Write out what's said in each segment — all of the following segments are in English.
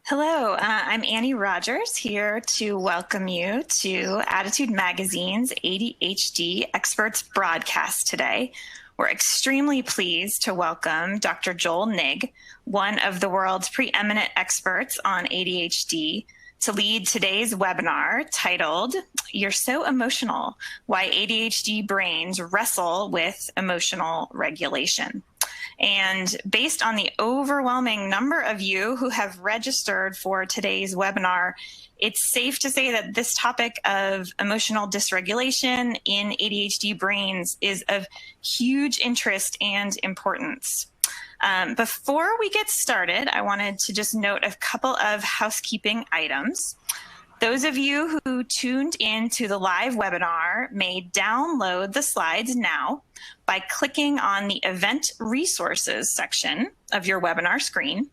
Hello, I'm Annie Rogers here to welcome you to Attitude Magazine's ADHD Experts broadcast today. We're extremely pleased to welcome Dr. Joel Nigg, one of the world's preeminent experts on ADHD, to lead today's webinar titled, "You're So Emotional, Why ADHD Brains Wrestle with Emotional Regulation." And based on the overwhelming number of you who have registered for today's webinar, it's safe to say that this topic of emotional dysregulation in ADHD brains is of huge interest and importance. Before we get started, I wanted to just note a couple of housekeeping items. Those of you who tuned in to the live webinar may download the slides now by clicking on the Event Resources section of your webinar screen.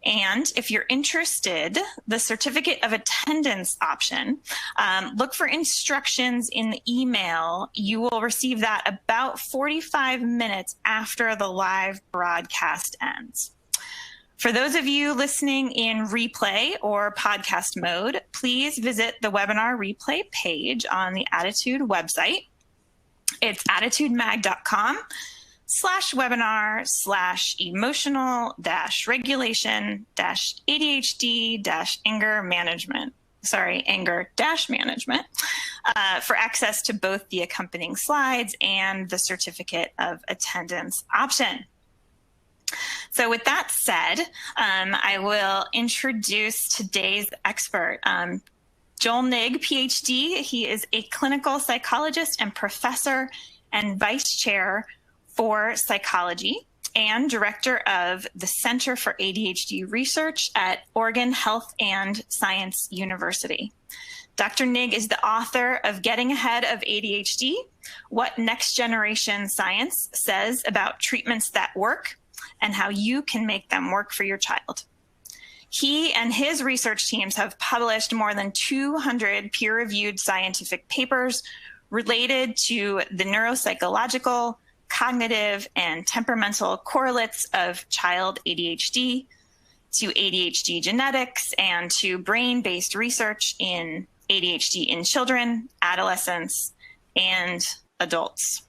And if you're interested, the Certificate of Attendance option, look for instructions in the email. You will receive that about 45 minutes after the live broadcast ends. For those of you listening in replay or podcast mode, please visit the webinar replay page on the Attitude website. It's attitude-mag.com/webinar/emotional-regulation-ADHD-anger management. Anger-management for access to both the accompanying slides and the certificate of attendance option. So with that said, I will introduce today's expert, Joel Nigg, Ph.D. He is a clinical psychologist and professor and vice chair for psychology and director of the Center for ADHD Research at Oregon Health and Science University. Dr. Nigg is the author of Getting Ahead of ADHD, What Next Generation Science Says About Treatments That Work, and how you can make them work for your child. He and his research teams have published more than 200 peer-reviewed scientific papers related to the neuropsychological, cognitive, and temperamental correlates of child ADHD, to ADHD genetics, and to brain-based research in ADHD in children, adolescents, and adults.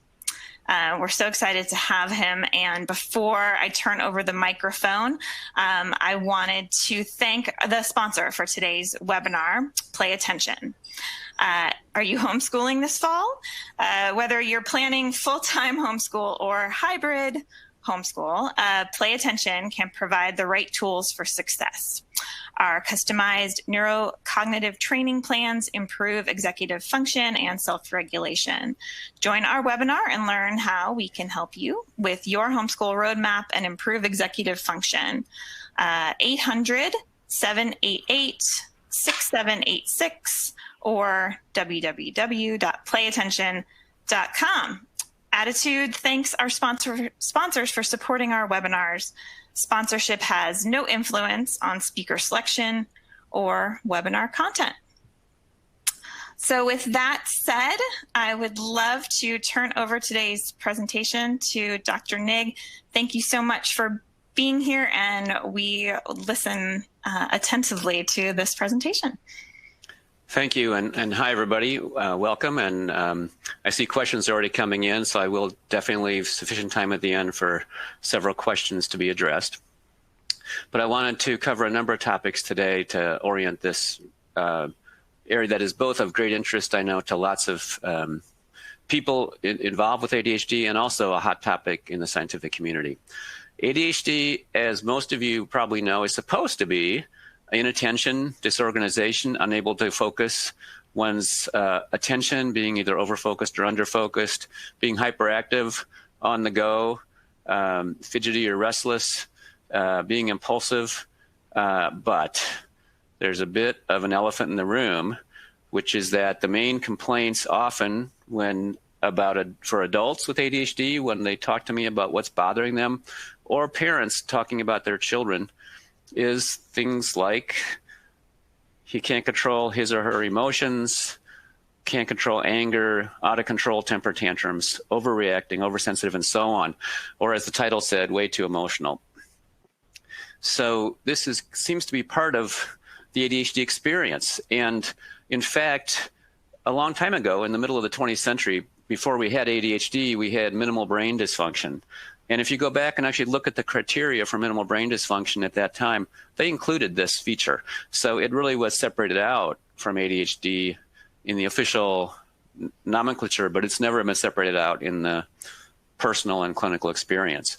We're so excited to have him. And before I turn over the microphone, I wanted to thank the sponsor for today's webinar, Play Attention. Are you homeschooling this fall? Whether you're planning full-time homeschool or hybrid homeschool, Play Attention can provide the right tools for success. Our customized neurocognitive training plans improve executive function and self-regulation. Join our webinar and learn how we can help you with your homeschool roadmap and improve executive function. 800-788-6786 or www.playattention.com. Attitude thanks our sponsors for supporting our webinars. Sponsorship has no influence on speaker selection or webinar content. So with that said, I would love to turn over today's presentation to Dr. Nigg. Thank you so much for being here, and we listen attentively to this presentation. Thank you, and hi everybody, welcome, and I see questions already coming in, so I will definitely leave sufficient time at the end for several questions to be addressed. But I wanted to cover a number of topics today to orient this area that is both of great interest, I know, to lots of people involved with ADHD, and also a hot topic in the scientific community. ADHD, as most of you probably know, is supposed to be inattention, disorganization, unable to focus, one's attention being either overfocused or underfocused, being hyperactive, on the go, fidgety or restless, being impulsive. But there's a bit of an elephant in the room, which is that the main complaints often for adults with ADHD, when they talk to me about what's bothering them, or parents talking about their children, is things like he can't control his or her emotions, can't control anger, out of control temper tantrums, overreacting, oversensitive, and so on. Or as the title said, way too emotional. So this seems to be part of the ADHD experience. And in fact, a long time ago, in the middle of the 20th century, before we had ADHD, we had minimal brain dysfunction. And if you go back and actually look at the criteria for minimal brain dysfunction at that time, they included this feature. So it really was separated out from ADHD in the official nomenclature, but it's never been separated out in the personal and clinical experience.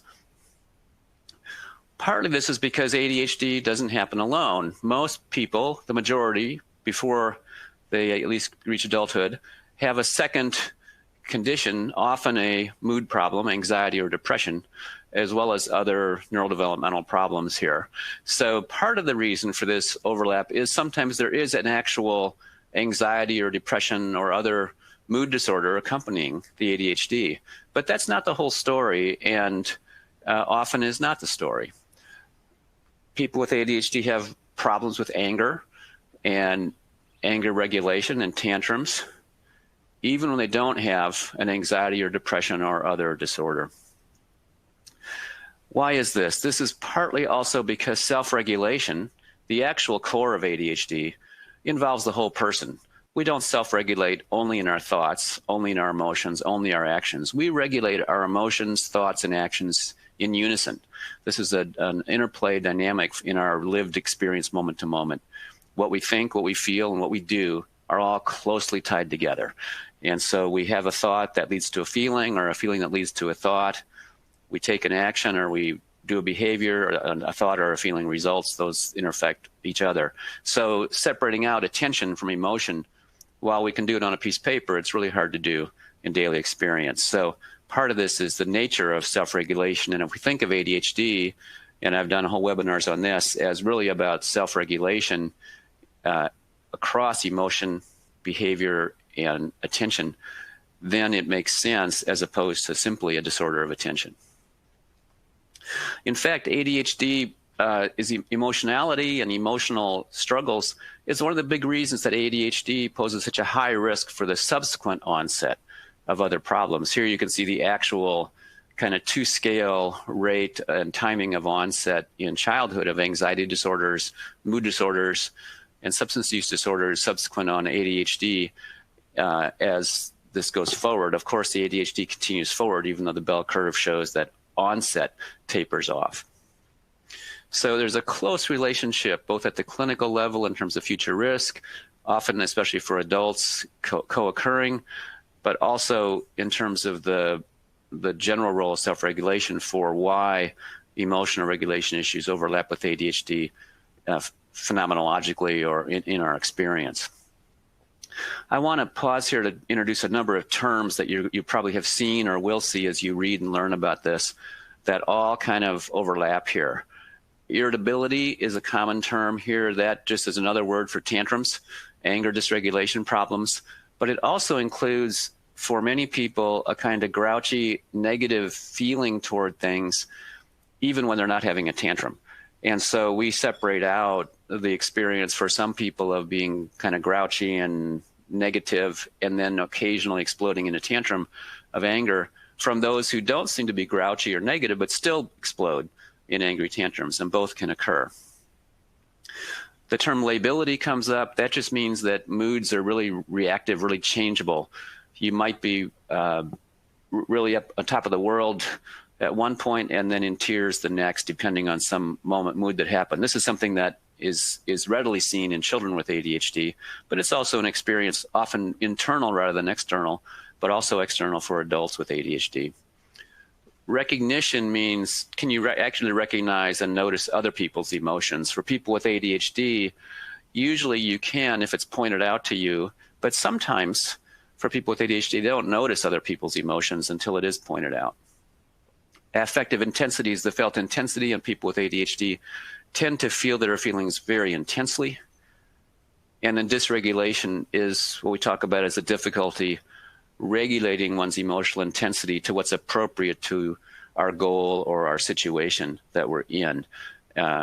Partly this is because ADHD doesn't happen alone. Most people, the majority, before they at least reach adulthood, have a second condition, often a mood problem, anxiety or depression, as well as other neurodevelopmental problems here. So part of the reason for this overlap is sometimes there is an actual anxiety or depression or other mood disorder accompanying the ADHD. But that's not the whole story, and often is not the story. People with ADHD have problems with anger and anger regulation and tantrums, even when they don't have an anxiety or depression or other disorder. Why is this? This is partly also because self-regulation, the actual core of ADHD, involves the whole person. We don't self-regulate only in our thoughts, only in our emotions, only our actions. We regulate our emotions, thoughts, and actions in unison. This is an interplay dynamic in our lived experience moment to moment. What we think, what we feel, and what we do are all closely tied together. And so we have a thought that leads to a feeling, or a feeling that leads to a thought. We take an action, or we do a behavior, or a thought or a feeling results. Those intersect each other. So separating out attention from emotion, while we can do it on a piece of paper, it's really hard to do in daily experience. So part of this is the nature of self-regulation. And if we think of ADHD, and I've done whole webinars on this, as really about self-regulation across emotion, behavior, and attention, then it makes sense as opposed to simply a disorder of attention. In fact, ADHD is emotionality and emotional struggles is one of the big reasons that ADHD poses such a high risk for the subsequent onset of other problems. Here you can see the actual kind of two-scale rate and timing of onset in childhood of anxiety disorders, mood disorders, and substance use disorders subsequent on ADHD as this goes forward. Of course, the ADHD continues forward, even though the bell curve shows that onset tapers off. So there's a close relationship, both at the clinical level in terms of future risk, often especially for adults co-occurring, but also in terms of the general role of self-regulation for why emotional regulation issues overlap with ADHD phenomenologically or in our experience. I want to pause here to introduce a number of terms that you probably have seen or will see as you read and learn about this that all kind of overlap here. Irritability is a common term here. That just is another word for tantrums, anger dysregulation problems, but it also includes, for many people, a kind of grouchy, negative feeling toward things, even when they're not having a tantrum. And so we separate out the experience for some people of being kind of grouchy and negative and then occasionally exploding in a tantrum of anger from those who don't seem to be grouchy or negative but still explode in angry tantrums, and both can occur. The term lability comes up. That just means that moods are really reactive, really changeable. You might be really up on top of the world at one point and then in tears the next, depending on some mood that happened. This is something that is readily seen in children with ADHD, but it's also an experience often internal rather than external, but also external for adults with ADHD. Recognition means, can you actually recognize and notice other people's emotions? For people with ADHD, usually you can if it's pointed out to you, but sometimes for people with ADHD, they don't notice other people's emotions until it is pointed out. Affective intensity is the felt intensity, and people with ADHD tend to feel their feelings very intensely. And then dysregulation is what we talk about as a difficulty regulating one's emotional intensity to what's appropriate to our goal or our situation that we're in,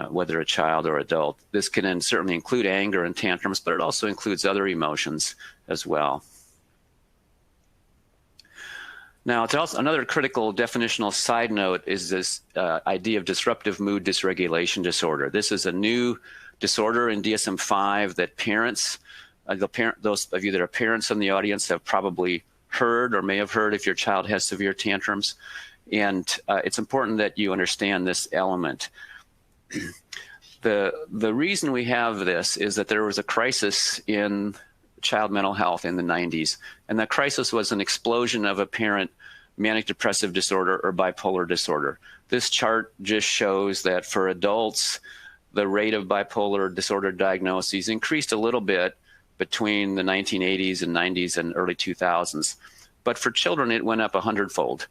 whether a child or adult. This can certainly include anger and tantrums, but it also includes other emotions as well. Now, it's also another critical definitional side note is this idea of disruptive mood dysregulation disorder. This is a new disorder in DSM-5 that parents, those of you that are parents in the audience have probably heard or may have heard if your child has severe tantrums. And it's important that you understand this element. The reason we have this is that there was a crisis in child mental health in the 90s. And that crisis was an explosion of apparent manic depressive disorder or bipolar disorder. This chart just shows that for adults, the rate of bipolar disorder diagnoses increased a little bit between the 1980s and 90s and early 2000s. But for children, it went up 100-fold.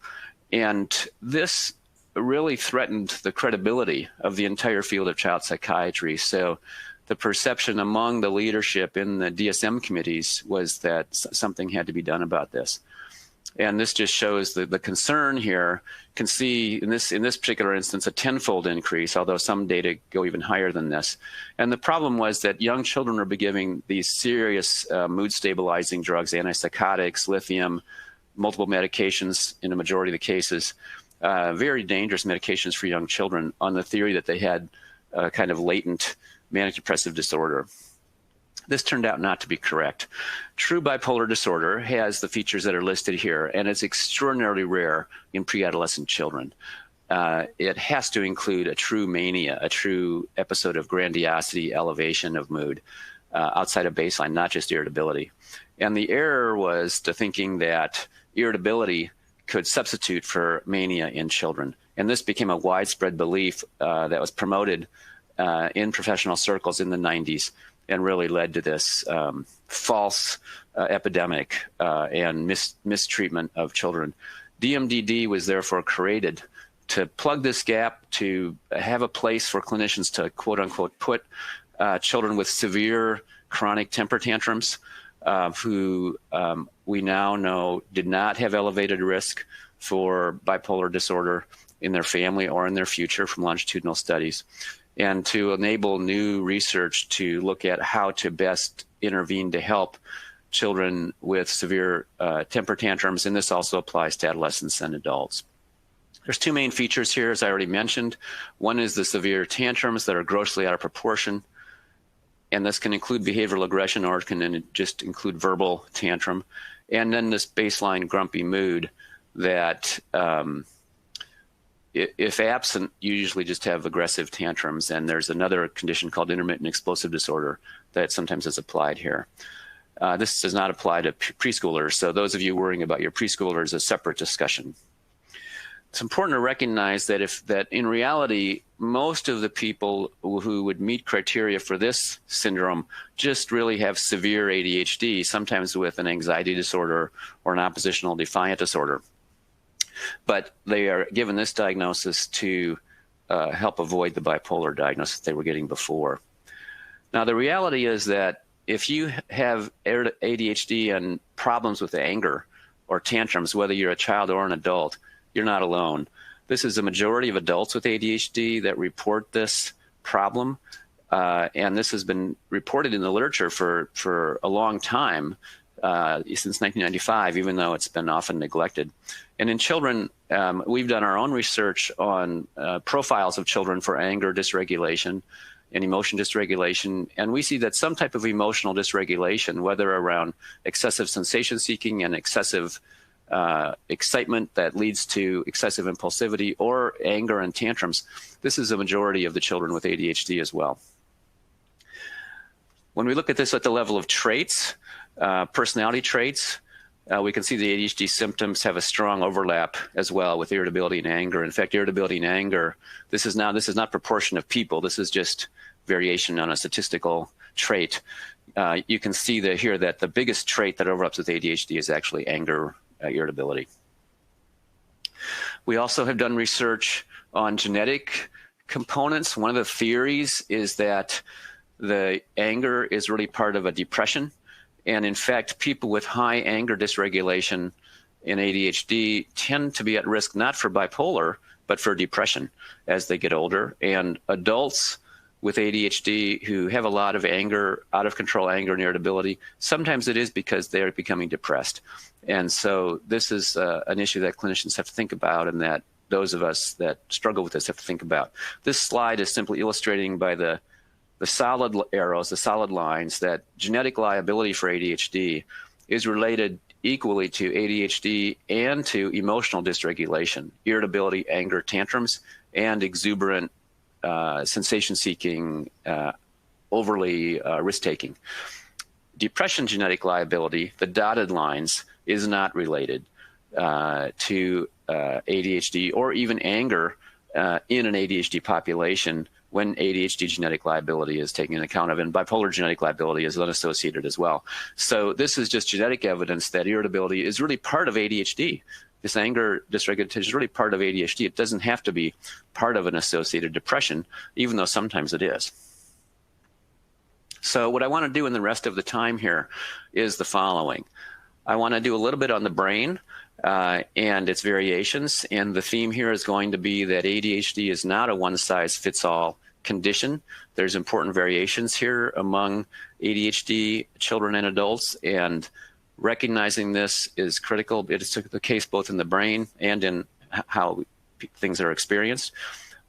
And this really threatened the credibility of the entire field of child psychiatry. So the perception among the leadership in the DSM committees was that something had to be done about this. And this just shows the concern here. You can see in this particular instance a 10-fold increase, although some data go even higher than this. And the problem was that young children were giving these serious mood stabilizing drugs, antipsychotics, lithium, multiple medications in a majority of the cases, very dangerous medications for young children on the theory that they had kind of latent manic depressive disorder. This turned out not to be correct. True bipolar disorder has the features that are listed here, and it's extraordinarily rare in pre-adolescent children. It has to include a true mania, a true episode of grandiosity, elevation of mood outside of baseline, not just irritability. And the error was to thinking that irritability could substitute for mania in children. And this became a widespread belief that was promoted in professional circles in the 90s and really led to this false epidemic and mistreatment of children. DMDD was therefore created to plug this gap, to have a place for clinicians to quote unquote put children with severe chronic temper tantrums who we now know did not have elevated risk for bipolar disorder in their family or in their future from longitudinal studies, and to enable new research to look at how to best intervene to help children with severe temper tantrums, and this also applies to adolescents and adults. There's two main features here, as I already mentioned. One is the severe tantrums that are grossly out of proportion, and this can include behavioral aggression or it can just include verbal tantrum. And then this baseline grumpy mood that, if absent, you usually just have aggressive tantrums. And there's another condition called intermittent explosive disorder that sometimes is applied here. This does not apply to preschoolers. So those of you worrying about your preschoolers is a separate discussion. It's important to recognize that in reality, most of the people who would meet criteria for this syndrome just really have severe ADHD, sometimes with an anxiety disorder or an oppositional defiant disorder. But they are given this diagnosis to help avoid the bipolar diagnosis they were getting before. Now, the reality is that if you have ADHD and problems with anger or tantrums, whether you're a child or an adult, you're not alone. This is a majority of adults with ADHD that report this problem, and this has been reported in the literature for a long time, since 1995, even though it's been often neglected. And in children, we've done our own research on profiles of children for anger dysregulation and emotion dysregulation, and we see that some type of emotional dysregulation, whether around excessive sensation seeking and excessive excitement that leads to excessive impulsivity or anger and tantrums, this is a majority of the children with ADHD as well. When we look at this at the level of traits, personality traits, we can see the ADHD symptoms have a strong overlap as well with irritability and anger. In fact, irritability and anger, this is not proportion of people. This is just variation on a statistical trait. You can see here that the biggest trait that overlaps with ADHD is actually anger, irritability. We also have done research on genetic components. One of the theories is that the anger is really part of a depression. And in fact, people with high anger dysregulation in ADHD tend to be at risk not for bipolar, but for depression as they get older. And adults with ADHD who have a lot of anger, out of control anger and irritability, sometimes it is because they're becoming depressed. And so this is an issue that clinicians have to think about, and that those of us that struggle with this have to think about. This slide is simply illustrating by the solid arrows, the solid lines, that genetic liability for ADHD is related equally to ADHD and to emotional dysregulation, irritability, anger, tantrums, and exuberant sensation-seeking, overly risk-taking. Depression genetic liability, the dotted lines, is not related to ADHD or even anger in an ADHD population when ADHD genetic liability is taken into account of, and bipolar genetic liability is unassociated as well. So this is just genetic evidence that irritability is really part of ADHD. This anger dysregulation is really part of ADHD. It doesn't have to be part of an associated depression, even though sometimes it is. So what I want to do in the rest of the time here is the following. I want to do a little bit on the brain and its variations. And the theme here is going to be that ADHD is not a one-size-fits-all condition. There's important variations here among ADHD children and adults, and recognizing this is critical. It is the case both in the brain and in how things are experienced.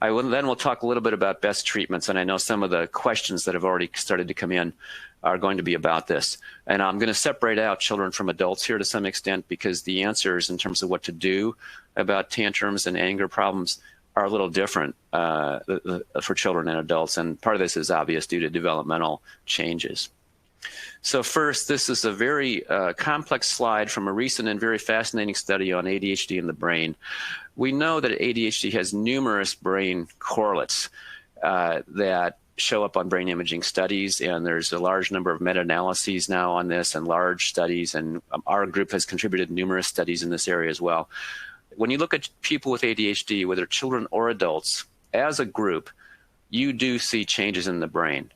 Then we'll talk a little bit about best treatments, and I know some of the questions that have already started to come in are going to be about this. And I'm going to separate out children from adults here to some extent, because the answers in terms of what to do about tantrums and anger problems are a little different for children and adults. And part of this is obvious due to developmental changes. So first, this is a very complex slide from a recent and very fascinating study on ADHD in the brain. We know that ADHD has numerous brain correlates that show up on brain imaging studies, and there's a large number of meta-analyses now on this and large studies, and our group has contributed numerous studies in this area as well. When you look at people with ADHD, whether children or adults, as a group, you do see changes in the brain.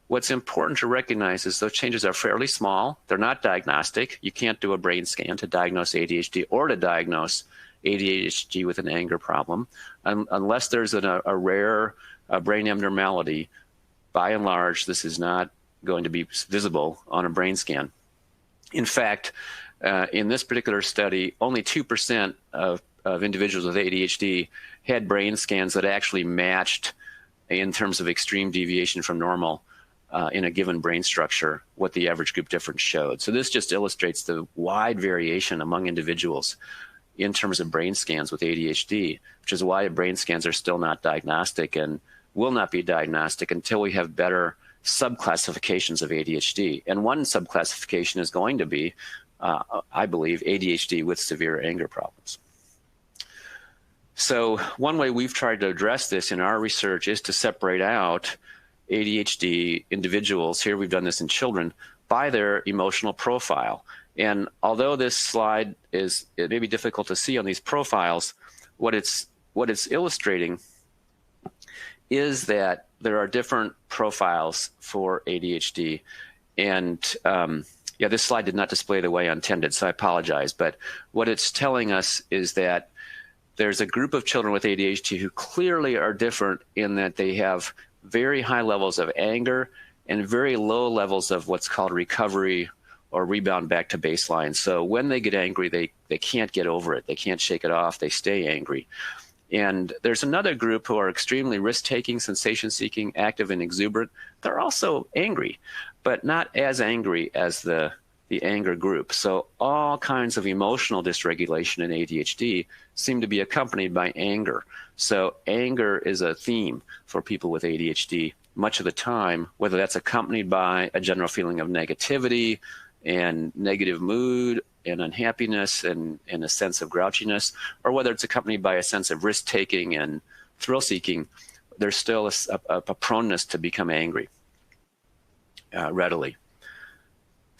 What's important to recognize is those changes are fairly small. They're not diagnostic. You can't do a brain scan to diagnose ADHD or to diagnose ADHD with an anger problem unless there's a rare brain abnormality. By and large, this is not going to be visible on a brain scan. In fact, in this particular study, only 2% of individuals with ADHD had brain scans that actually matched, in terms of extreme deviation from normal, in a given brain structure, what the average group difference showed. So this just illustrates the wide variation among individuals in terms of brain scans with ADHD, which is why brain scans are still not diagnostic and will not be diagnostic until we have better subclassifications of ADHD. And one subclassification is going to be, I believe, ADHD with severe anger problems. So one way we've tried to address this in our research is to separate out ADHD individuals, here we've done this in children, by their emotional profile. And although this slide it may be difficult to see on these profiles, what it's illustrating is that there are different profiles for ADHD. And yeah, this slide did not display the way I intended, so I apologize. But what it's telling us is that there's a group of children with ADHD who clearly are different in that they have very high levels of anger and very low levels of what's called recovery or rebound back to baseline. So when they get angry, they can't get over it. They can't shake it off. They stay angry. And there's another group who are extremely risk-taking, sensation-seeking, active, and exuberant. They're also angry, but not as angry as the anger group. So all kinds of emotional dysregulation in ADHD seem to be accompanied by anger. So anger is a theme for people with ADHD much of the time, whether that's accompanied by a general feeling of negativity and negative mood and unhappiness and a sense of grouchiness, or whether it's accompanied by a sense of risk-taking and thrill-seeking. There's still a proneness to become angry readily.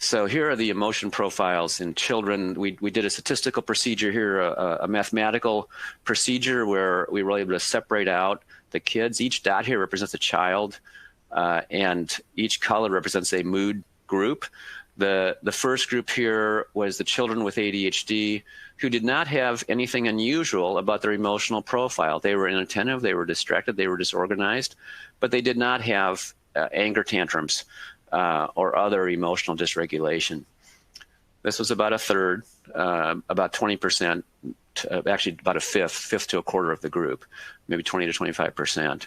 So here are the emotion profiles in children. We did a statistical procedure here, a mathematical procedure where we were able to separate out the kids. Each dot here represents a child, and each color represents a mood group. The first group here was the children with ADHD who did not have anything unusual about their emotional profile. They were inattentive, they were distracted, they were disorganized, but they did not have anger tantrums or other emotional dysregulation. This was about a third, about 20%, actually about a fifth to a quarter of the group, maybe 20 to 25%.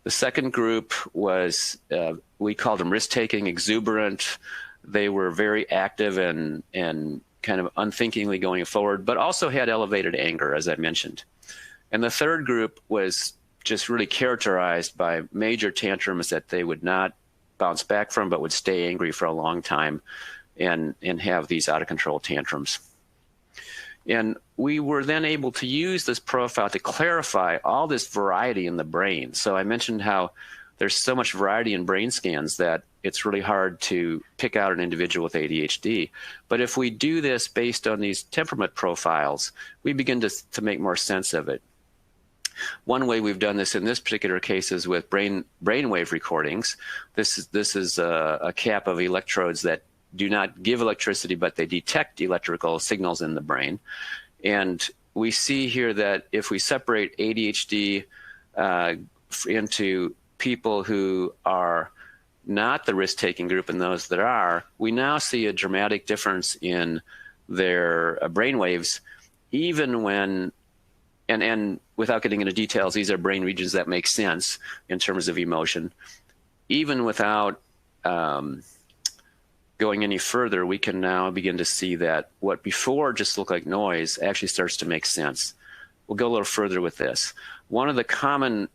The second group was, we called them risk-taking, exuberant. They were very active and kind of unthinkingly going forward, but also had elevated anger, as I mentioned. And the third group was just really characterized by major tantrums that they would not bounce back from, but would stay angry for a long time and have these out-of-control tantrums. And we were then able to use this profile to clarify all this variety in the brain. So I mentioned how there's so much variety in brain scans that it's really hard to pick out an individual with ADHD. But if we do this based on these temperament profiles, we begin to make more sense of it. One way we've done this in this particular case is with brainwave recordings. This is a cap of electrodes that do not give electricity, but they detect electrical signals in the brain. And we see here that if we separate ADHD into people who are not the risk-taking group and those that are, we now see a dramatic difference in their brainwaves, even when, and without getting into details, these are brain regions that make sense in terms of emotion. Even without going any further, we can now begin to see that what before just looked like noise actually starts to make sense. We'll go a little further with this. One of the common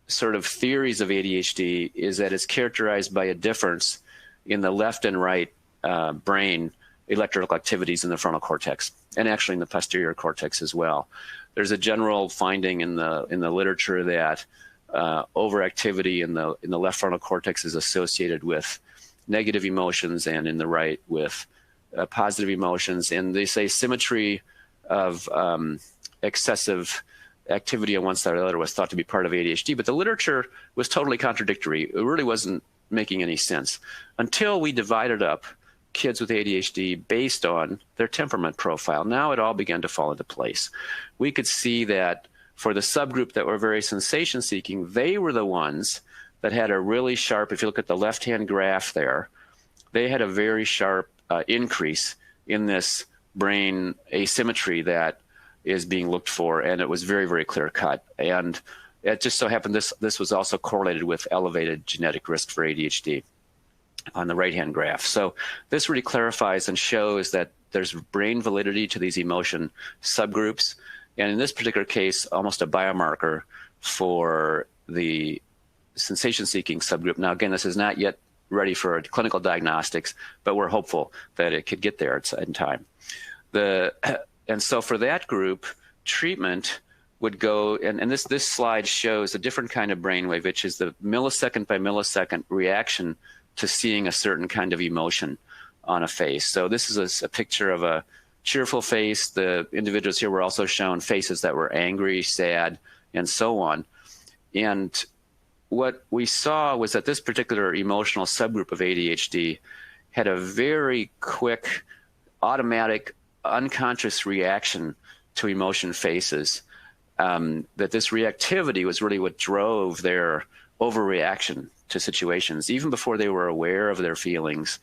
sort of theories of ADHD is that it's characterized by a difference in the left and right brain electrical activities in the frontal cortex, and actually in the posterior cortex as well. There's a general finding in the literature that overactivity in the left frontal cortex is associated with negative emotions, and in the right with positive emotions. And they say symmetry of excessive activity on one side or the other was thought to be part of ADHD, but the literature was totally contradictory. It really wasn't making any sense until we divided up kids with ADHD based on their temperament profile. Now it all began to fall into place. We could see that for the subgroup that were very sensation-seeking, they were the ones that had a really sharp, if you look at the left-hand graph there, they had a very sharp increase in this brain asymmetry that is being looked for, and it was very, very clear-cut. And it just so happened this was also correlated with elevated genetic risk for ADHD on the right-hand graph. So this really clarifies and shows that there's brain validity to these emotion subgroups, and in this particular case, almost a biomarker for the sensation-seeking subgroup. Now, again, this is not yet ready for clinical diagnostics, but we're hopeful that it could get there in time. And so for that group, treatment would go, and this slide shows a different kind of brainwave, which is the millisecond by millisecond reaction to seeing a certain kind of emotion on a face. So this is a picture of a cheerful face. The individuals here were also shown faces that were angry, sad, and so on. And what we saw was that this particular emotional subgroup of ADHD had a very quick, automatic, unconscious reaction to emotion faces. That this reactivity was really what drove their overreaction to situations. Even before they were aware of their feelings,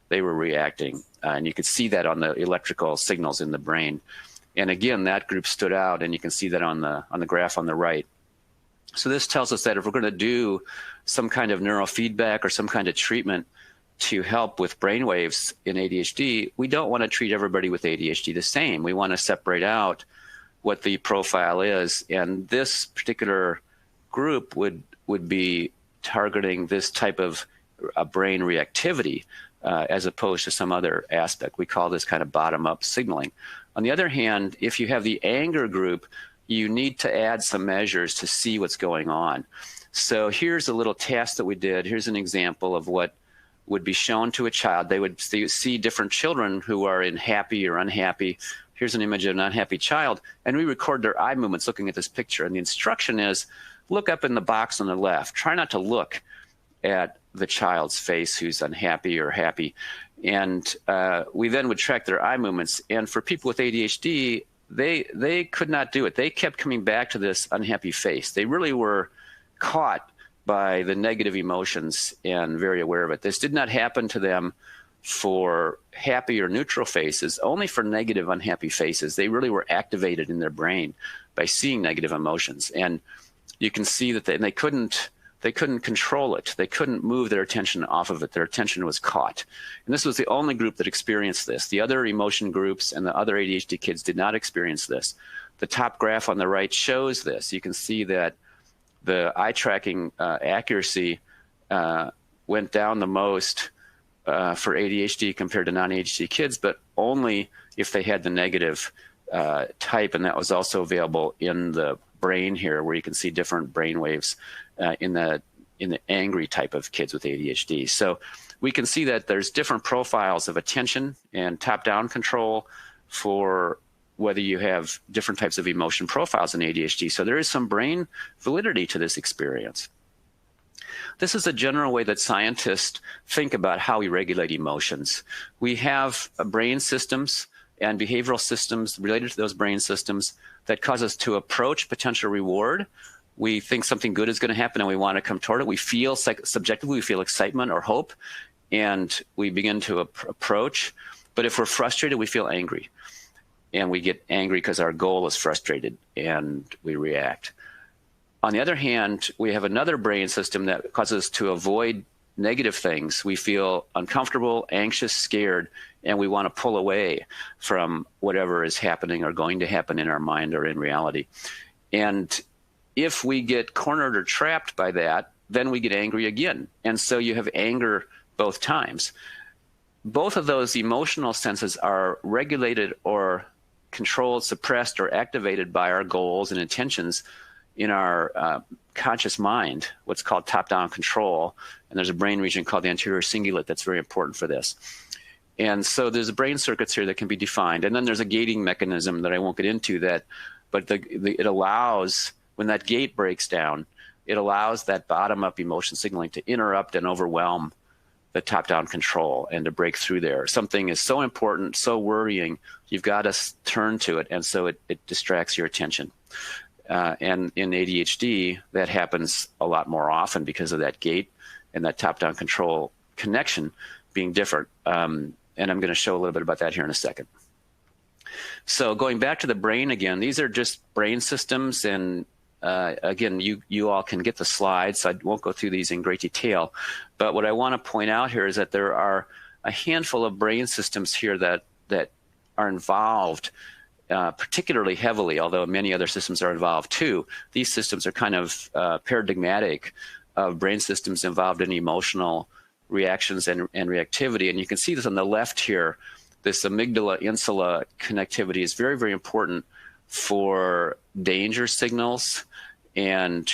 they were reacting. And you could see that on the electrical signals in the brain. And again, that group stood out, and you can see that on the graph on the right. So this tells us that if we're going to do some kind of neurofeedback or some kind of treatment to help with brainwaves in ADHD, we don't want to treat everybody with ADHD the same. We want to separate out what the profile is. And this particular group would be targeting this type of brain reactivity as opposed to some other aspect. We call this kind of bottom-up signaling. On the other hand, if you have the anger group, you need to add some measures to see what's going on. So here's a little task that we did. Here's an example of what would be shown to a child. They would see different children who are in happy or unhappy. Here's an image of an unhappy child, and we record their eye movements looking at this picture. And the instruction is, look up in the box on the left. Try not to look at the child's face who's unhappy or happy. And we then would track their eye movements. And for people with ADHD, they could not do it. They kept coming back to this unhappy face. They really were caught by the negative emotions and very aware of it. This did not happen to them for happy or neutral faces, only for negative, unhappy faces. They really were activated in their brain by seeing negative emotions. And you can see that they couldn't control it. They couldn't move their attention off of it. Their attention was caught. And this was the only group that experienced this. The other emotion groups and the other ADHD kids did not experience this. The top graph on the right shows this. You can see that the eye tracking accuracy went down the most for ADHD compared to non-ADHD kids, but only if they had the negative type, and that was also available in the brain here, where you can see different brain waves in the angry type of kids with ADHD. So we can see that there's different profiles of attention and top-down control for whether you have different types of emotion profiles in ADHD. So there is some brain validity to this experience. This is a general way that scientists think about how we regulate emotions. We have brain systems and behavioral systems related to those brain systems that cause us to approach potential reward. We think something good is going to happen and we want to come toward it. We feel subjectively, we feel excitement or hope, and we begin to approach. But if we're frustrated, we feel angry. And we get angry because our goal is frustrated and we react. On the other hand, we have another brain system that causes us to avoid negative things. We feel uncomfortable, anxious, scared, and we want to pull away from whatever is happening or going to happen in our mind or in reality. And if we get cornered or trapped by that, then we get angry again. And so you have anger both times. Both of those emotional senses are regulated or controlled, suppressed, or activated by our goals and intentions in our conscious mind, what's called top-down control. And there's a brain region called the anterior cingulate that's very important for this. And so there's brain circuits here that can be defined. And then there's a gating mechanism that I won't get into but it allows, when that gate breaks down, it allows that bottom-up emotion signaling to interrupt and overwhelm the top-down control and to break through there. Something is so important, so worrying, you've got to turn to it, and so it distracts your attention. And in ADHD, that happens a lot more often because of that gate and that top-down control connection being different. And I'm going to show a little bit about that here in a second. So going back to the brain again, these are just brain systems, and again, you all can get the slides, so I won't go through these in great detail. But what I want to point out here is that there are a handful of brain systems here that are involved particularly heavily, although many other systems are involved too. These systems are kind of paradigmatic of brain systems involved in emotional reactions and reactivity. And you can see this on the left here. This amygdala-insula connectivity is very, very important for danger signals and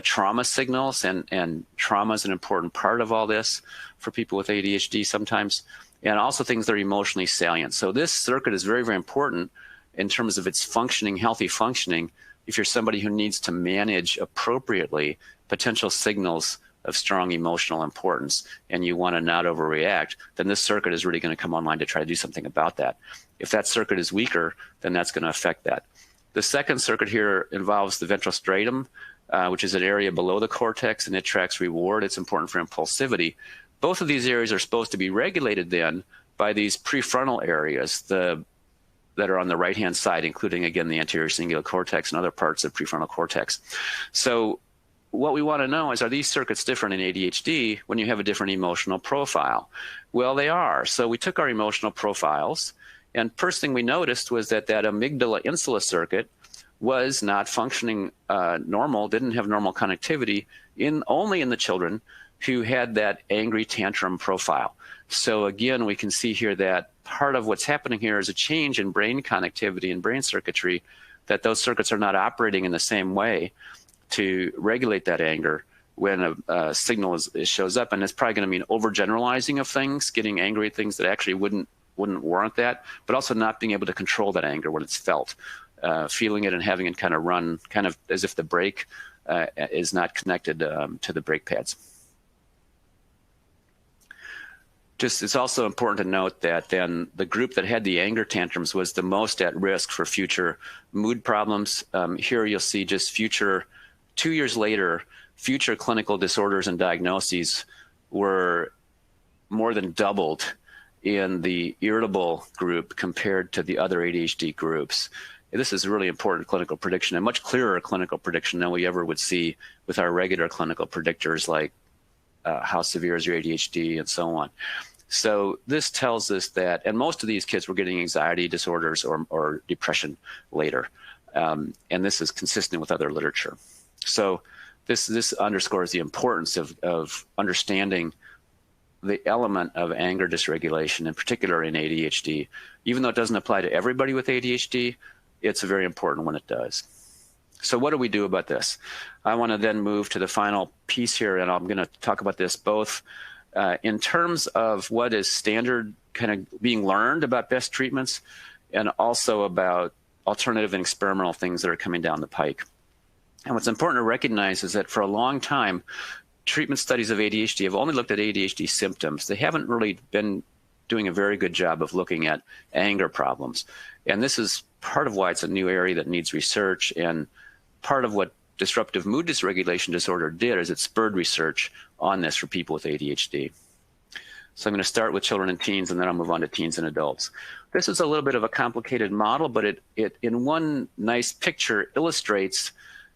trauma signals, and trauma is an important part of all this for people with ADHD sometimes, and also things that are emotionally salient. So this circuit is very, very important in terms of its functioning, healthy functioning. If you're somebody who needs to manage appropriately potential signals of strong emotional importance and you want to not overreact, then this circuit is really going to come online to try to do something about that. If that circuit is weaker, then that's going to affect that. The second circuit here involves the ventral striatum, which is an area below the cortex, and it tracks reward. It's important for impulsivity. Both of these areas are supposed to be regulated then by these prefrontal areas that are on the right-hand side, including, again, the anterior cingulate cortex and other parts of prefrontal cortex. So what we want to know is, are these circuits different in ADHD when you have a different emotional profile? Well, they are. So we took our emotional profiles, and first thing we noticed was that amygdala-insula circuit was not functioning normal, didn't have normal connectivity only in the children who had that angry tantrum profile. So again, we can see here that part of what's happening here is a change in brain connectivity and brain circuitry, that those circuits are not operating in the same way to regulate that anger when a signal shows up. And it's probably going to mean overgeneralizing of things, getting angry at things that actually wouldn't warrant that, but also not being able to control that anger when it's felt, feeling it and having it kind of run kind of as if the brake is not connected to the brake pads. it's also important to note that then the group that had the anger tantrums was the most at risk for future mood problems. Here you'll see just 2 years later, future clinical disorders and diagnoses were more than doubled in the irritable group compared to the other ADHD groups. This is a really important clinical prediction, a much clearer clinical prediction than we ever would see with our regular clinical predictors like how severe is your ADHD and so on. So this tells us that, and most of these kids were getting anxiety disorders or depression later. And this is consistent with other literature. So this underscores the importance of understanding the element of anger dysregulation, in particular in ADHD. Even though it doesn't apply to everybody with ADHD, it's very important when it does. So what do we do about this? I want to then move to the final piece here, and I'm going to talk about this both in terms of what is standard kind of being learned about best treatments, and also about alternative and experimental things that are coming down the pike. And what's important to recognize is that for a long time, treatment studies of ADHD have only looked at ADHD symptoms. They haven't really been doing a very good job of looking at anger problems. And this is part of why it's a new area that needs research, and part of what disruptive mood dysregulation disorder did is it spurred research on this for people with ADHD. So I'm going to start with children and teens, and then I'll move on to teens and adults. This is a little bit of a complicated model, but it in one nice picture illustrates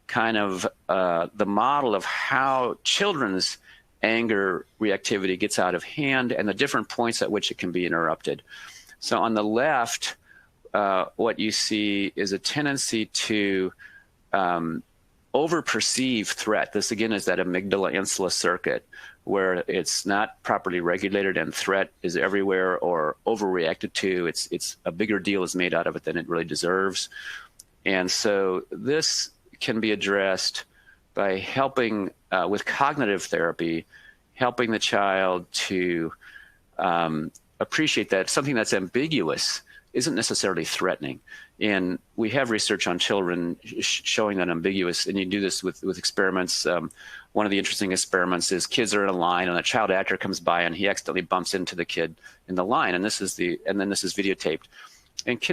kind of the model of how children's anger reactivity gets out of hand and the different points at which it can be interrupted. So on the left, what you see is a tendency to over-perceive threat. This again is that amygdala-insula circuit where it's not properly regulated and threat is everywhere or overreacted to. It's a bigger deal is made out of it than it really deserves. And so this can be addressed by helping with cognitive therapy, helping the child to appreciate that something that's ambiguous isn't necessarily threatening. And we have research on children showing that ambiguous, and you do this with experiments. One of the interesting experiments is kids are in a line and a child actor comes by and he accidentally bumps into the kid in the line, and this is videotaped. And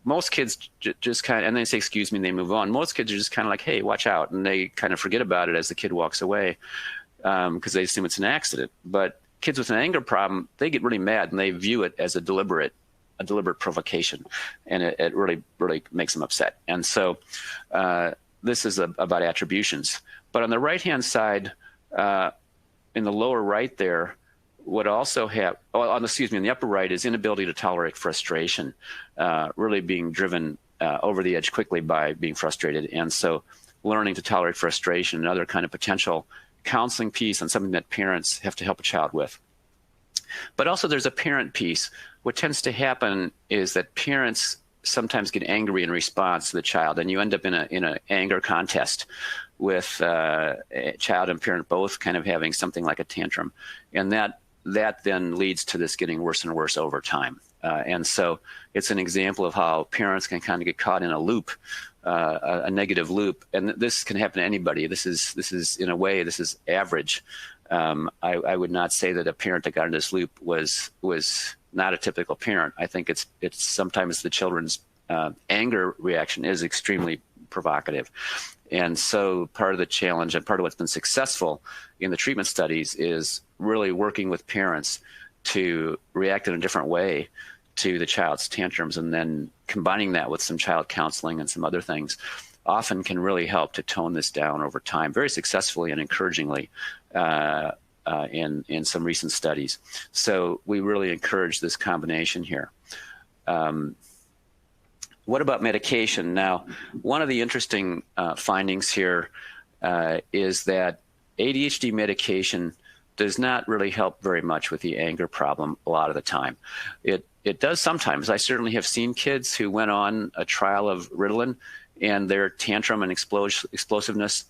most kids just kind of, and they say, excuse me, and they move on. Most kids are just kind of like, hey, watch out. And they kind of forget about it as the kid walks away because they assume it's an accident. But kids with an anger problem, they get really mad and they view it as a deliberate provocation. And it really, really makes them upset. And so this is about attributions. But on the right-hand side, in the lower right there, would also have, in the upper right is inability to tolerate frustration, really being driven over the edge quickly by being frustrated. And so learning to tolerate frustration, another kind of potential counseling piece and something that parents have to help a child with. But also there's a parent piece. What tends to happen is that parents sometimes get angry in response to the child, and you end up in an anger contest with a child and parent both kind of having something like a tantrum. And that then leads to this getting worse and worse over time. And so it's an example of how parents can kind of get caught in a loop, a negative loop. And this can happen to anybody. This is in a way, this is average. I would not say that a parent that got in this loop was not a typical parent. I think it's sometimes the children's anger reaction is extremely provocative. And so part of the challenge and part of what's been successful in the treatment studies is really working with parents to react in a different way to the child's tantrums, and then combining that with some child counseling and some other things often can really help to tone this down over time very successfully and encouragingly in some recent studies. So we really encourage this combination here. What about medication? Now, one of the interesting findings here is that ADHD medication does not really help very much with the anger problem a lot of the time. It does sometimes. I certainly have seen kids who went on a trial of Ritalin and their tantrum and explosiveness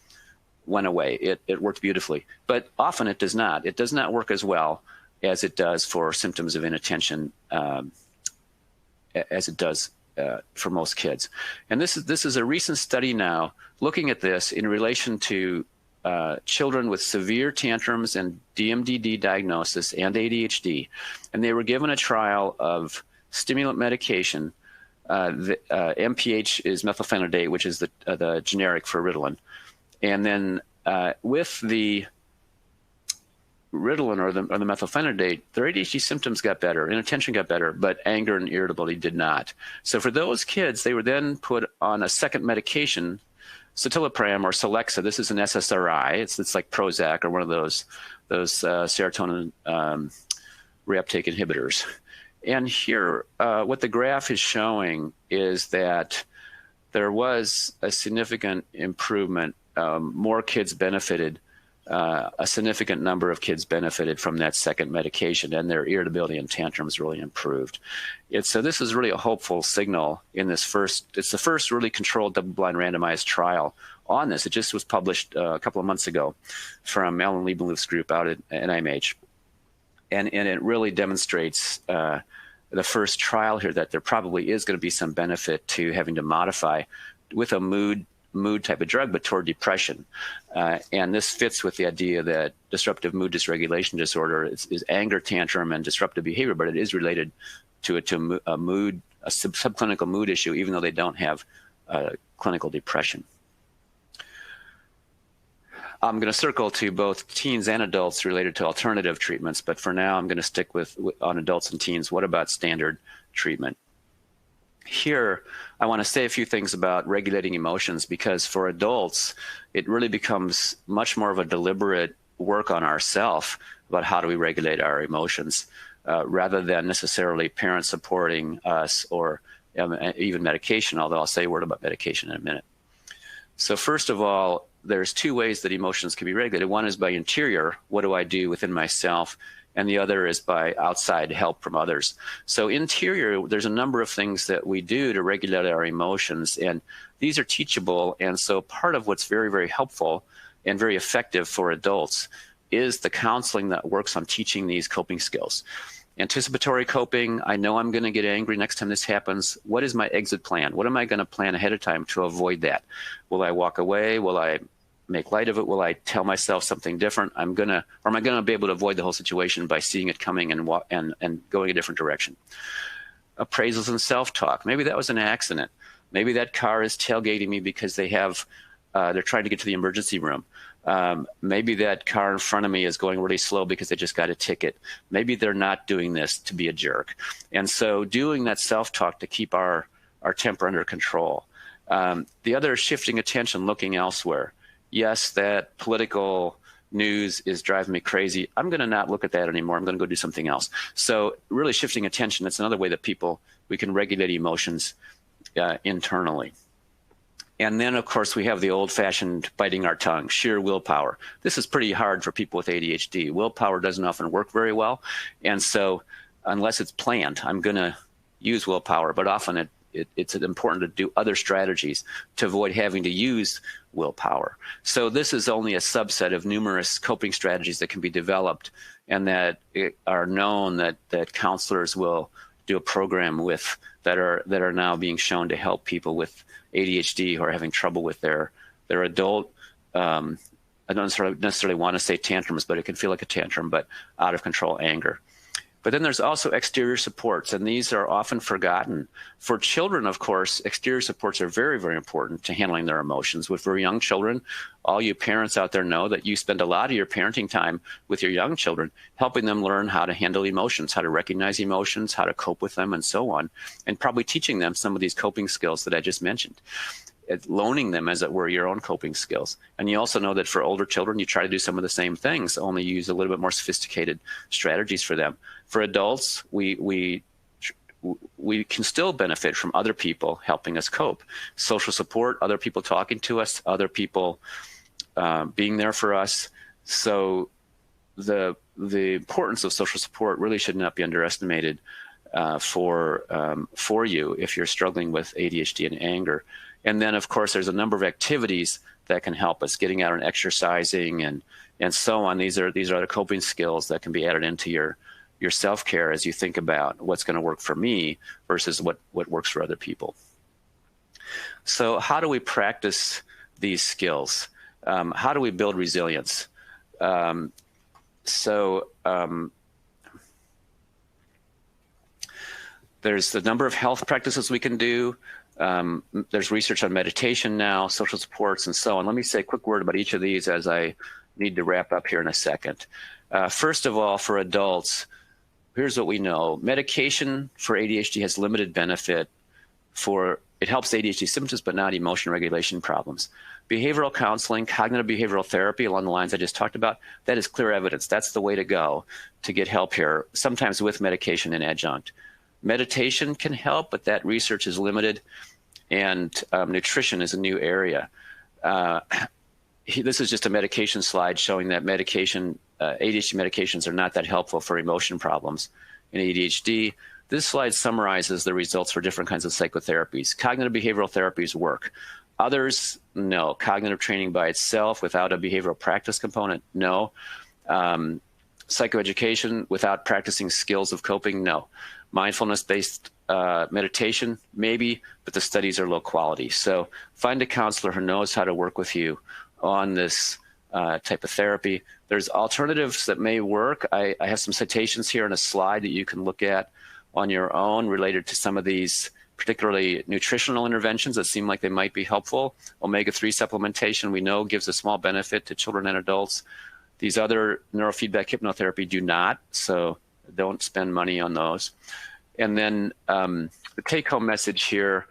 went away. It worked beautifully. But often it does not. It does not work as well as it does for symptoms of inattention as it does for most kids. And this is a recent study now looking at this in relation to children with severe tantrums and DMDD diagnosis and ADHD, and they were given a trial of stimulant medication. MPH is methylphenidate, which is the generic for Ritalin. And then with the Ritalin or the methylphenidate, their ADHD symptoms got better, inattention got better, but anger and irritability did not. So for those kids, they were then put on a second medication, citalopram or Celexa. This is an SSRI. It's like Prozac or one of those serotonin reuptake inhibitors. And here, what the graph is showing is that there was a significant improvement. More kids benefited. A significant number of kids benefited from that second medication, and their irritability and tantrums really improved. So this is really a hopeful signal in this it's the first really controlled double-blind randomized trial on this. It just was published a couple of months ago from Alan Liebenluft's group out at NIMH. And it really demonstrates the first trial here that there probably is going to be some benefit to having to modify with a mood type of drug, but toward depression. And this fits with the idea that disruptive mood dysregulation disorder is anger, tantrum, and disruptive behavior, but it is related to a subclinical mood issue, even though they don't have clinical depression. I'm going to circle to both teens and adults related to alternative treatments, but for now I'm going to stick on adults and teens. What about standard treatment? Here, I want to say a few things about regulating emotions, because for adults, it really becomes much more of a deliberate work on ourselves about how do we regulate our emotions, rather than necessarily parents supporting us or even medication, although I'll say a word about medication in a minute. So first of all, there's two ways that emotions can be regulated. One is by interior, what do I do within myself? And the other is by outside help from others. So interior, there's a number of things that we do to regulate our emotions, and these are teachable. And so part of what's very, very helpful and very effective for adults is the counseling that works on teaching these coping skills. Anticipatory coping, I know I'm going to get angry next time this happens. What is my exit plan? What am I going to plan ahead of time to avoid that? Will I walk away? Will I make light of it? Will I tell myself something different? Or am I going to be able to avoid the whole situation by seeing it coming and going a different direction? Appraisals and self-talk. Maybe that was an accident. Maybe that car is tailgating me because they're trying to get to the emergency room. Maybe that car in front of me is going really slow because they just got a ticket. Maybe they're not doing this to be a jerk. And so doing that self-talk to keep our temper under control. The other is shifting attention, looking elsewhere. Yes, that political news is driving me crazy. I'm going to not look at that anymore. I'm going to go do something else. So really shifting attention, that's another way that we can regulate emotions internally. And then, of course, we have the old-fashioned biting our tongue, sheer willpower. This is pretty hard for people with ADHD. Willpower doesn't often work very well. And so unless it's planned, I'm going to use willpower, but often it's important to do other strategies to avoid having to use willpower. So this is only a subset of numerous coping strategies that can be developed and that are known that counselors will do a program with that are now being shown to help people with ADHD who are having trouble with their adult, I don't necessarily want to say tantrums, but it can feel like a tantrum, but out of control anger. But then there's also exterior supports, and these are often forgotten. For children, of course, exterior supports are very, very important to handling their emotions. With very young children, all you parents out there know that you spend a lot of your parenting time with your young children, helping them learn how to handle emotions, how to recognize emotions, how to cope with them, and so on, and probably teaching them some of these coping skills that I just mentioned. Loaning them, as it were, your own coping skills. And you also know that for older children, you try to do some of the same things, only use a little bit more sophisticated strategies for them. For adults, we can still benefit from other people helping us cope. Social support, other people talking to us, other people being there for us. So the importance of social support really should not be underestimated for you if you're struggling with ADHD and anger. And then, of course, there's a number of activities that can help us, getting out and exercising and so on. These are the coping skills that can be added into your self-care as you think about what's going to work for me versus what works for other people. So how do we practice these skills? How do we build resilience? There's a number of health practices we can do. There's research on meditation now, social supports, and so on. Let me say a quick word about each of these as I need to wrap up here in a second. First of all, for adults, here's what we know. Medication for ADHD has limited benefit it helps ADHD symptoms, but not emotion regulation problems. Behavioral counseling, cognitive behavioral therapy along the lines I just talked about, that is clear evidence. That's the way to go to get help here, sometimes with medication and adjunct. Meditation can help, but that research is limited, and nutrition is a new area. This is just a medication slide showing that ADHD medications are not that helpful for emotion problems in ADHD. This slide summarizes the results for different kinds of psychotherapies. Cognitive behavioral therapies work. Others, no. Cognitive training by itself without a behavioral practice component, no. Psychoeducation without practicing skills of coping, no. Mindfulness-based meditation, maybe, but the studies are low quality. So find a counselor who knows how to work with you on this type of therapy. There's alternatives that may work. I have some citations here in a slide that you can look at on your own related to some of these, particularly nutritional interventions that seem like they might be helpful. Omega-3 supplementation, we know, gives a small benefit to children and adults. These other neurofeedback hypnotherapy do not, so don't spend money on those. And then the take-home message here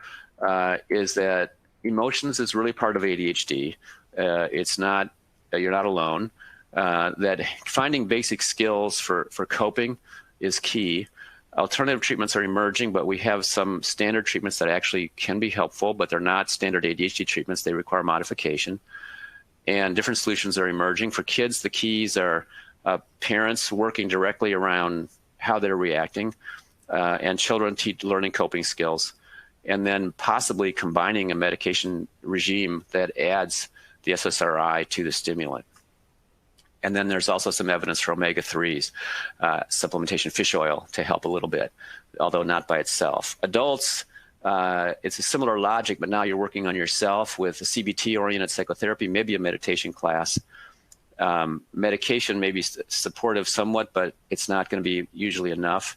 is that emotions is really part of ADHD. It's not, you're not alone. That finding basic skills for coping is key. Alternative treatments are emerging, but we have some standard treatments that actually can be helpful, but they're not standard ADHD treatments. They require modification. And different solutions are emerging. For kids, the keys are parents working directly around how they're reacting, and children learning coping skills, and then possibly combining a medication regime that adds the SSRI to the stimulant. And then there's also some evidence for omega-3s, supplementation fish oil to help a little bit, although not by itself. Adults, it's a similar logic, but now you're working on yourself with a CBT-oriented psychotherapy, maybe a meditation class. Medication may be supportive somewhat, but it's not going to be usually enough.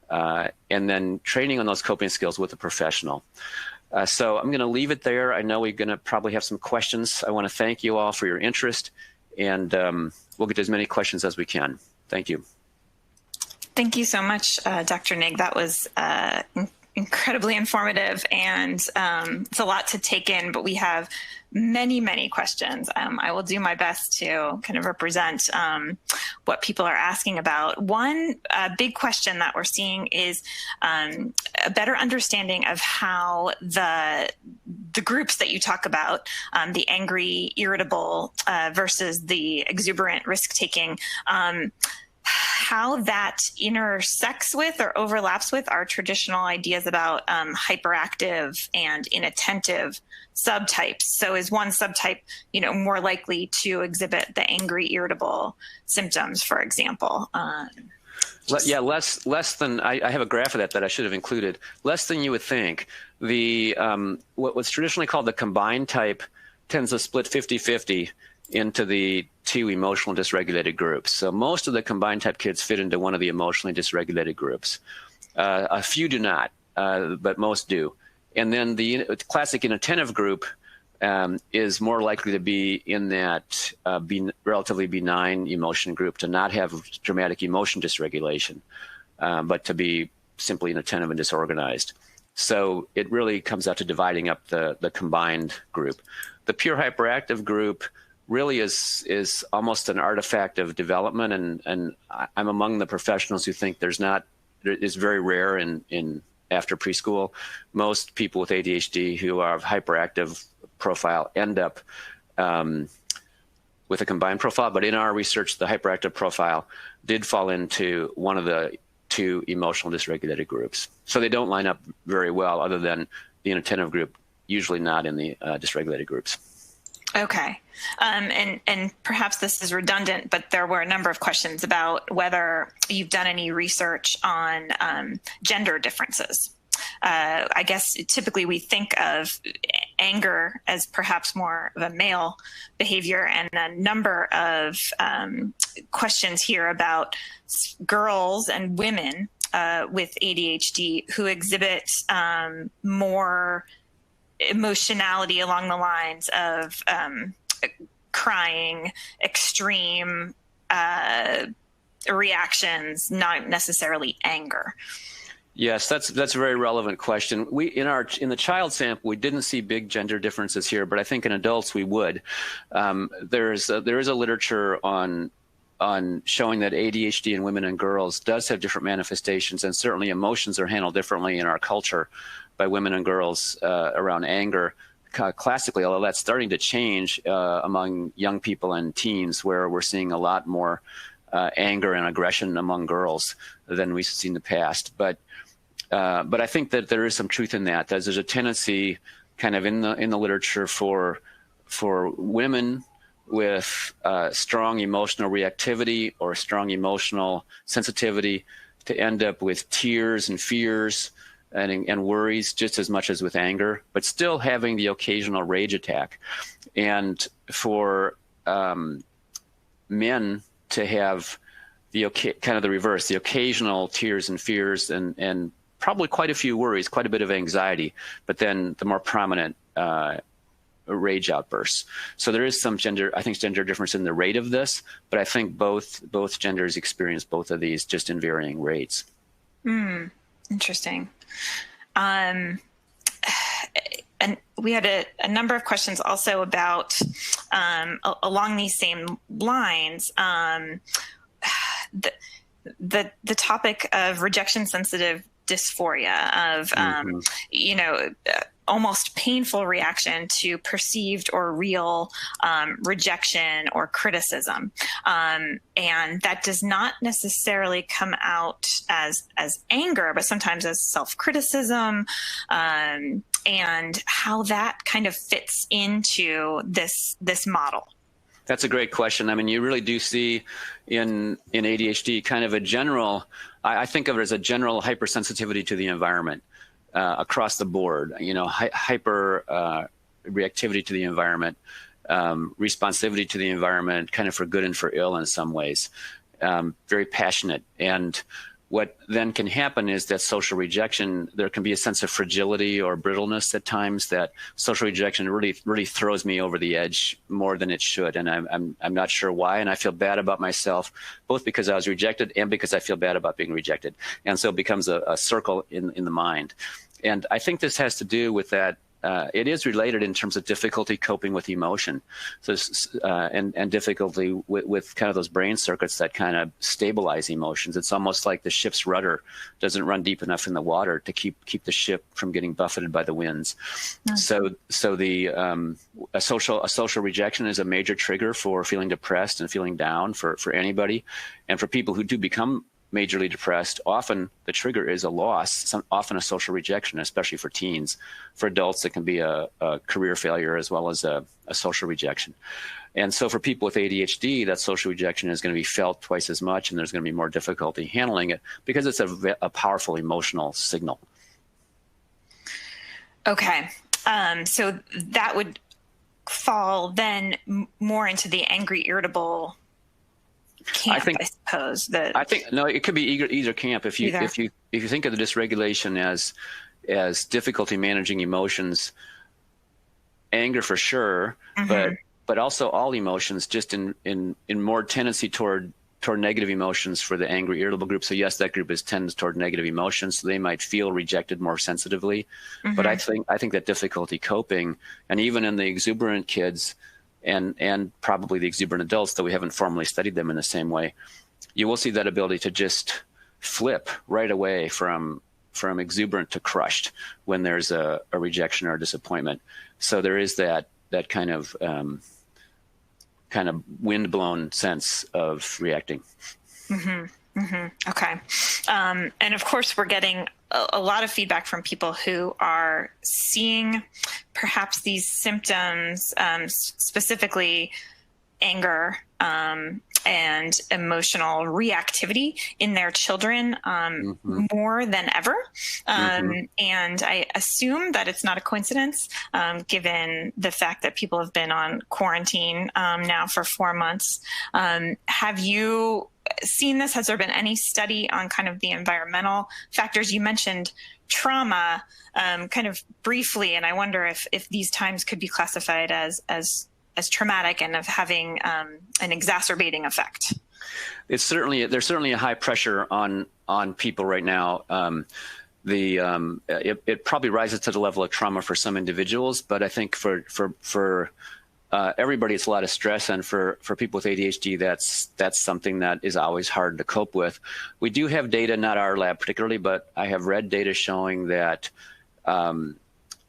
And then training on those coping skills with a professional. So I'm going to leave it there. I know we're going to probably have some questions. I want to thank you all for your interest, and we'll get to as many questions as we can. Thank you. Thank you so much, Dr. Nigg. That was incredibly informative, and it's a lot to take in, but we have many, many questions. I will do my best to kind of represent what people are asking about. One big question that we're seeing is a better understanding of how the groups that you talk about, the angry, irritable versus the exuberant, risk-taking, how that intersects with or overlaps with our traditional ideas about hyperactive and inattentive subtypes. So is one subtype, more likely to exhibit the angry, irritable symptoms, for example? Less than, I have a graph of that I should have included. Less than you would think. The what's traditionally called the combined type tends to split 50-50 into the two emotional dysregulated groups. So most of the combined type kids fit into one of the emotionally dysregulated groups. A few do not, but most do. And then the classic inattentive group is more likely to be in that relatively benign emotion group, to not have dramatic emotion dysregulation, but to be simply inattentive and disorganized. So it really comes out to dividing up the combined group. The pure hyperactive group really is almost an artifact of development, and I'm among the professionals who think it's very rare in after preschool. Most people with ADHD who are of hyperactive profile end up with a combined profile, but in our research, the hyperactive profile did fall into one of the two emotional dysregulated groups. So they don't line up very well, other than the inattentive group, usually not in the dysregulated groups. Okay. And perhaps this is redundant, but there were a number of questions about whether you've done any research on gender differences. I guess typically we think of anger as perhaps more of a male behavior, and a number of questions here about girls and women with ADHD who exhibit more emotionality along the lines of crying, extreme reactions, not necessarily anger. Yes, that's a very relevant question. We in the child sample, we didn't see big gender differences here, but I think in adults we would. There is a literature on showing that ADHD in women and girls does have different manifestations, and certainly emotions are handled differently in our culture by women and girls around anger. Classically, although that's starting to change among young people and teens, where we're seeing a lot more anger and aggression among girls than we've seen in the past. But I think that there is some truth in that. There's a tendency, kind of in the literature, for women with strong emotional reactivity or strong emotional sensitivity to end up with tears and fears and worries just as much as with anger, but still having the occasional rage attack. And for men to have kind of the reverse, the occasional tears and fears and probably quite a few worries, quite a bit of anxiety, but then the more prominent rage outbursts. So there is some gender difference in the rate of this, but I think both genders experience both of these, just in varying rates. Interesting. And we had a number of questions also about along these same lines. The topic of rejection sensitive dysphoria, of almost painful reaction to perceived or real rejection or criticism, and that does not necessarily come out as anger, but sometimes as self-criticism, and how that kind of fits into this model. That's a great question. I mean, you really do see in ADHD kind of a general, I think of it as a general hypersensitivity to the environment across the board, hyper reactivity to the environment, responsivity to the environment, kind of for good and for ill in some ways, very passionate. And what then can happen is that social rejection, there can be a sense of fragility or brittleness at times, that social rejection really throws me over the edge more than it should. And I'm not sure why. And I feel bad about myself, both because I was rejected and because I feel bad about being rejected. And so it becomes a circle in the mind. And I think this has to do with that. It is related in terms of difficulty coping with emotion, so and difficulty with kind of those brain circuits that kind of stabilize emotions. It's almost like the ship's rudder doesn't run deep enough in the water to keep the ship from getting buffeted by the winds. So a social rejection is a major trigger for feeling depressed and feeling down for anybody, and for people who do become majorly depressed, often the trigger is a loss, often a social rejection, especially for teens. For adults, it can be a career failure as well as a social rejection. And so for people with ADHD, that social rejection is going to be felt twice as much, and there's going to be more difficulty handling it because it's a powerful emotional signal. Okay. So that would fall then more into the angry, irritable camp, I suppose. No, it could be either camp. If you think of the dysregulation as difficulty managing emotions, anger for sure, but also all emotions, just in more tendency toward negative emotions for the angry, irritable group. So yes, that group tends toward negative emotions, so they might feel rejected more sensitively. But I think that difficulty coping, and even in the exuberant kids, and probably the exuberant adults, though we haven't formally studied them in the same way, you will see that ability to just flip right away from exuberant to crushed when there's a rejection or a disappointment. So there is that kind of windblown sense of reacting. Okay. And of course, we're getting a lot of feedback from people who are seeing perhaps these symptoms, specifically anger, and emotional reactivity in their children more than ever. And I assume that it's not a coincidence, given the fact that people have been on quarantine now for 4 months. Have you seen this? Has there been any study on kind of the environmental factors? You mentioned trauma kind of briefly, and I wonder if these times could be classified as traumatic and of having an exacerbating effect. There's certainly a high pressure on people right now. It probably rises to the level of trauma for some individuals, but I think for everybody, it's a lot of stress, and for people with ADHD, that's something that is always hard to cope with. We do have data, not our lab particularly, but I have read data showing that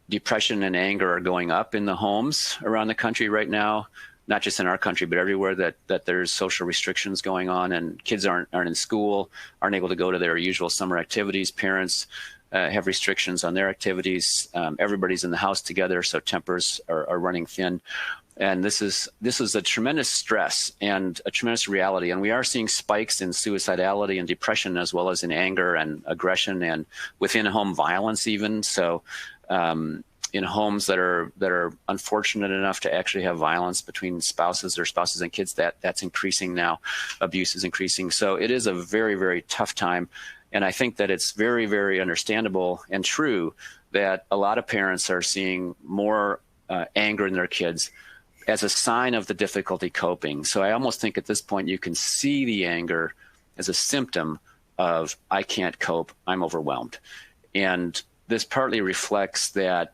depression and anger are going up in the homes around the country right now, not just in our country, but everywhere that there's social restrictions going on and kids aren't in school, aren't able to go to their usual summer activities. Parents have restrictions on their activities. Everybody's in the house together, so tempers are running thin. And this is a tremendous stress and a tremendous reality. And we are seeing spikes in suicidality and depression, as well as in anger and aggression and within home violence even. So in homes that are unfortunate enough to actually have violence between spouses or spouses and kids, that's increasing now. Abuse is increasing. So it is a very, very tough time. And I think that it's very, very understandable and true that a lot of parents are seeing more anger in their kids as a sign of the difficulty coping. So I almost think at this point you can see the anger as a symptom of, I can't cope, I'm overwhelmed. And this partly reflects that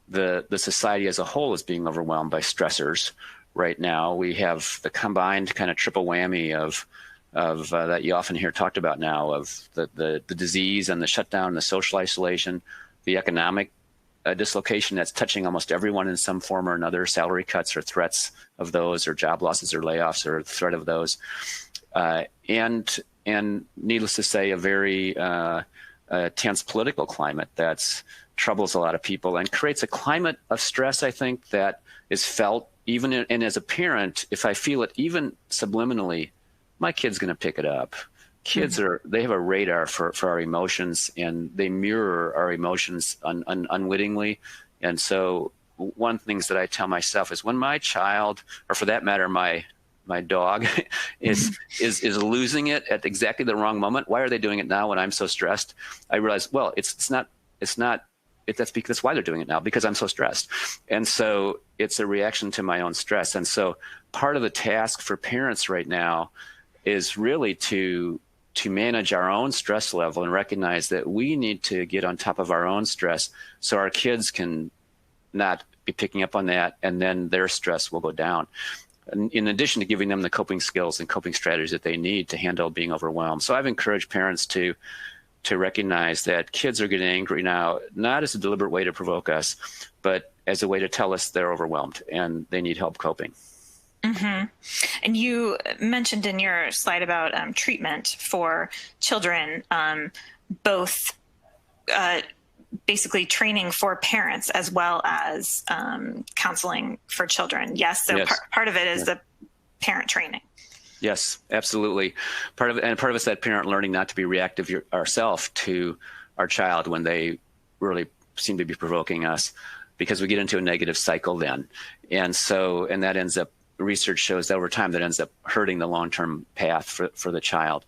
the society as a whole is being overwhelmed by stressors right now. We have the combined kind of triple whammy of that you often hear talked about now, of the disease and the shutdown, the social isolation, the economic dislocation that's touching almost everyone in some form or another, salary cuts or threats of those, or job losses or layoffs or threat of those. And needless to say, a very tense political climate that's troubles a lot of people and creates a climate of stress, I think, that is felt even and as a parent, if I feel it even subliminally, my kid's going to pick it up. Kids they have a radar for our emotions, and they mirror our emotions unwittingly. And so one of the things that I tell myself is, when my child, or for that matter, my dog is losing it at exactly the wrong moment, why are they doing it now when I'm so stressed? I realize, well, that's why they're doing it now, because I'm so stressed. And so it's a reaction to my own stress. And so part of the task for parents right now is really to manage our own stress level and recognize that we need to get on top of our own stress so our kids can not be picking up on that, and then their stress will go down, in addition to giving them the coping skills and coping strategies that they need to handle being overwhelmed. So I've encouraged parents to recognize that kids are getting angry now, not as a deliberate way to provoke us, but as a way to tell us they're overwhelmed and they need help coping. Mm-hmm. And you mentioned in your slide about treatment for children, both basically training for parents as well as counseling for children. Yes. So yes. Part of it is the parent training. Yes, absolutely. Part of it's that parent learning not to be reactive ourselves to our child when they really seem to be provoking us, because we get into a negative cycle then. And that ends up, research shows that over time that ends up hurting the long-term path for the child.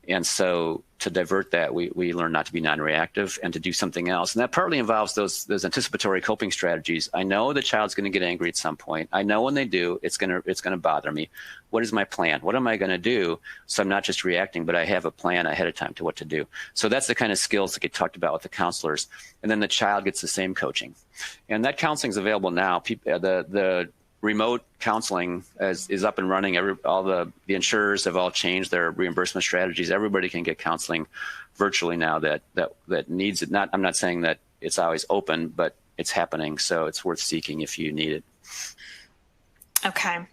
And so to divert that, we learn not to be non-reactive and to do something else. And that partly involves those anticipatory coping strategies. I know the child's going to get angry at some point. I know when they do, it's going to bother me. What is my plan? What am I going to do? So I'm not just reacting, but I have a plan ahead of time to what to do. So that's the kind of skills that get talked about with the counselors. And then the child gets the same coaching. And that counseling is available now. The remote counseling is up and running. All the insurers have all changed their reimbursement strategies. Everybody can get counseling virtually now that needs it. I'm not saying that it's always open, but it's happening. So it's worth seeking if you need it. Okay.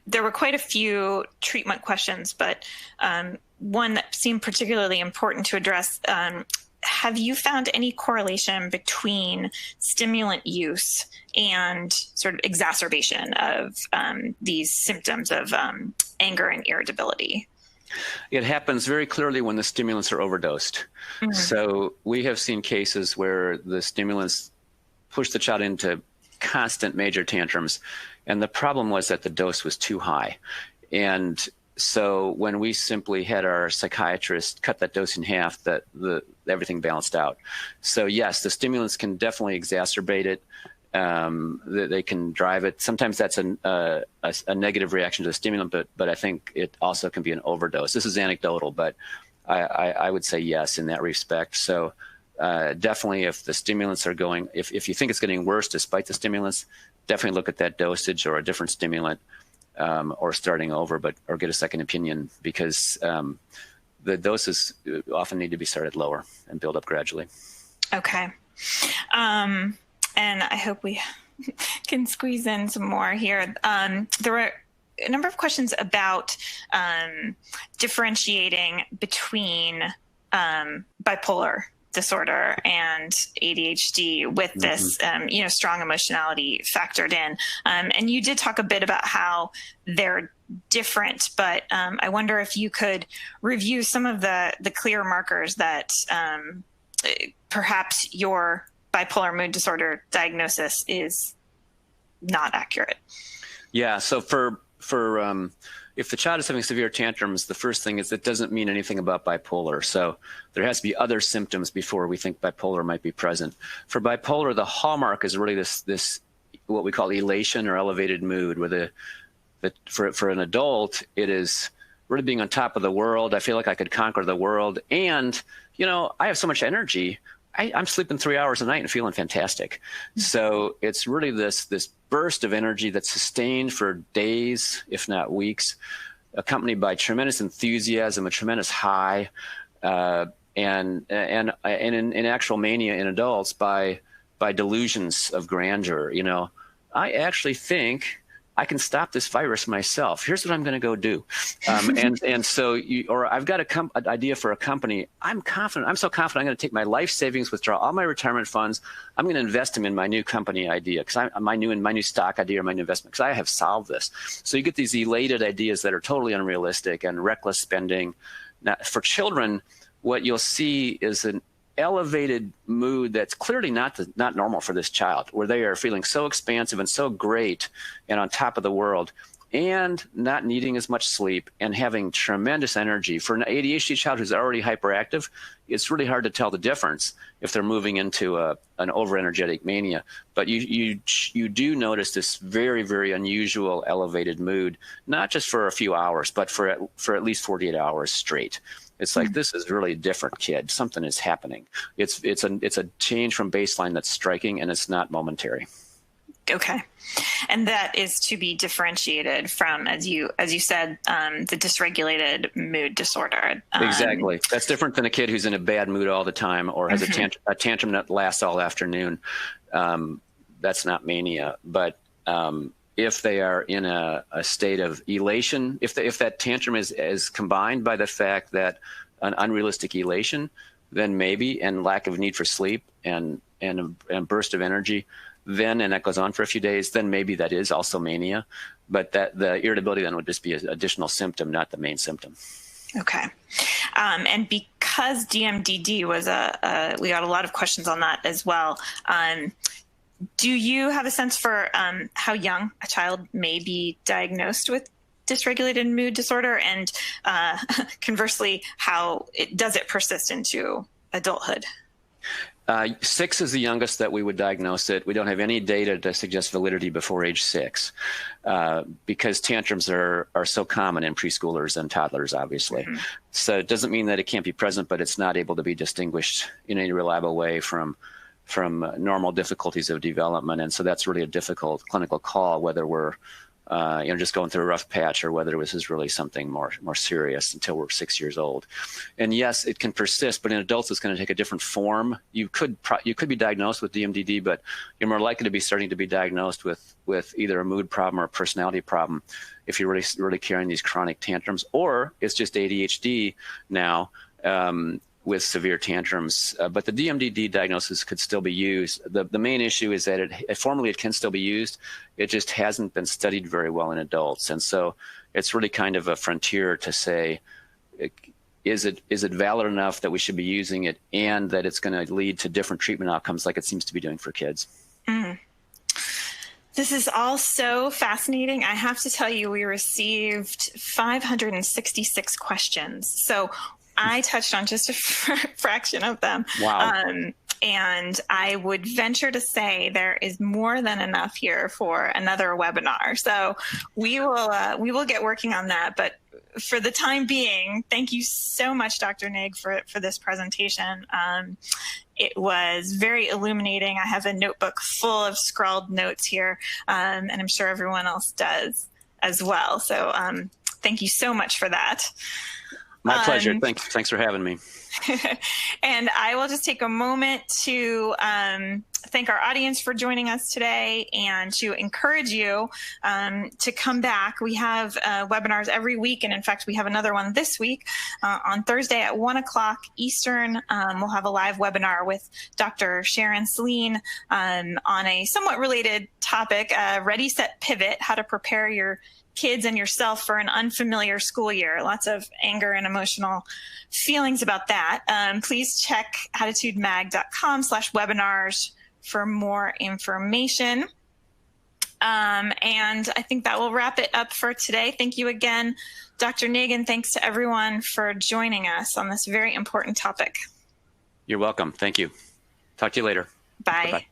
There were quite a few treatment questions, but one that seemed particularly important to address have you found any correlation between stimulant use and sort of exacerbation of these symptoms of anger and irritability? It happens very clearly when the stimulants are overdosed. Mm-hmm. So we have seen cases where the stimulants push the child into constant major tantrums, and the problem was that the dose was too high. And so when we simply had our psychiatrist cut that dose in half, everything balanced out. So yes, the stimulants can definitely exacerbate it. They can drive it. Sometimes that's a negative reaction to the stimulant, but I think it also can be an overdose. This is anecdotal, but I would say yes in that respect. So definitely, if the stimulants are going, if you think it's getting worse despite the stimulants, definitely look at that dosage or a different stimulant, or starting over, or get a second opinion, because the doses often need to be started lower and build up gradually. Okay. And I hope we can squeeze in some more here. There were a number of questions about differentiating between bipolar disorder and ADHD with this, strong emotionality factored in. And you did talk a bit about how they're different, but I wonder if you could review some of the clear markers that perhaps your bipolar mood disorder diagnosis is not accurate. Yeah. So for if the child is having severe tantrums, the first thing is it doesn't mean anything about bipolar. So there has to be other symptoms before we think bipolar might be present. For bipolar, the hallmark is really this what we call elation or elevated mood, where for an adult, it is really being on top of the world. I feel like I could conquer the world. And, I have so much energy. I'm sleeping 3 hours a night and feeling fantastic. So it's really this burst of energy that's sustained for days, if not weeks, accompanied by tremendous enthusiasm, a tremendous high, and in actual mania in adults by delusions of grandeur. I actually think I can stop this virus myself. Here's what I'm going to go do. And so I've got an idea for a company. I'm confident. I'm so confident I'm going to take my life savings, withdraw all my retirement funds. I'm going to invest them in my new company idea, because my new stock idea or my new investment, because I have solved this. So you get these elated ideas that are totally unrealistic and reckless spending. Now, for children, what you'll see is an elevated mood that's clearly not normal for this child, where they are feeling so expansive and so great and on top of the world, and not needing as much sleep and having tremendous energy. For an ADHD child who's already hyperactive, it's really hard to tell the difference if they're moving into an overenergetic mania. But you do notice this very, very unusual elevated mood, not just for a few hours, but for at least 48 hours straight. It's like, this is really a different kid. Something is happening. It's a change from baseline that's striking, and it's not momentary. Okay. And that is to be differentiated from, as you said, the dysregulated mood disorder. Exactly. That's different than a kid who's in a bad mood all the time or has a tantrum that lasts all afternoon. That's not mania. But if they are in a state of elation, if that tantrum is combined by the fact that an unrealistic elation, then maybe, and lack of need for sleep and a burst of energy, and that goes on for a few days, then maybe that is also mania. But that the irritability then would just be an additional symptom, not the main symptom. Okay. And because DMDD was we got a lot of questions on that as well. Do you have a sense for how young a child may be diagnosed with dysregulated mood disorder, and conversely, how does it persist into adulthood? 6 is the youngest that we would diagnose it. We don't have any data to suggest validity before age 6, because tantrums are so common in preschoolers and toddlers, obviously. Mm-hmm. So it doesn't mean that it can't be present, but it's not able to be distinguished in any reliable way from normal difficulties of development. And so that's really a difficult clinical call, whether we're just going through a rough patch or whether this is really something more serious until we're 6 years old. And yes, it can persist, but in adults, it's going to take a different form. You could be diagnosed with DMDD, but you're more likely to be starting to be diagnosed with either a mood problem or a personality problem if you're really carrying these chronic tantrums, or it's just ADHD now, with severe tantrums, but the DMDD diagnosis could still be used. The main issue is that formally it can still be used. It just hasn't been studied very well in adults. And so it's really kind of a frontier to say, is it valid enough that we should be using it and that it's going to lead to different treatment outcomes like it seems to be doing for kids? Mm. This is all so fascinating. I have to tell you, we received 566 questions. So I touched on just a fraction of them. Wow. And I would venture to say there is more than enough here for another webinar. So we will get working on that. But for the time being, thank you so much, Dr. Nigg, for this presentation. It was very illuminating. I have a notebook full of scrawled notes here, and I'm sure everyone else does as well. So thank you so much for that. My pleasure. Thanks for having me. And I will just take a moment to thank our audience for joining us today and to encourage you to come back. We have webinars every week. And in fact, we have another one this week on Thursday at 1 o'clock Eastern. We'll have a live webinar with Dr. Sharon Celine on a somewhat related topic, Ready, Set, Pivot, how to prepare your kids and yourself for an unfamiliar school year. Lots of anger and emotional feelings about that. Please check attitudemag.com/webinars for more information. And I think that will wrap it up for today. Thank you again, Dr. Nigg, and thanks to everyone for joining us on this very important topic. You're welcome. Thank you. Talk to you later. Bye. Bye-bye.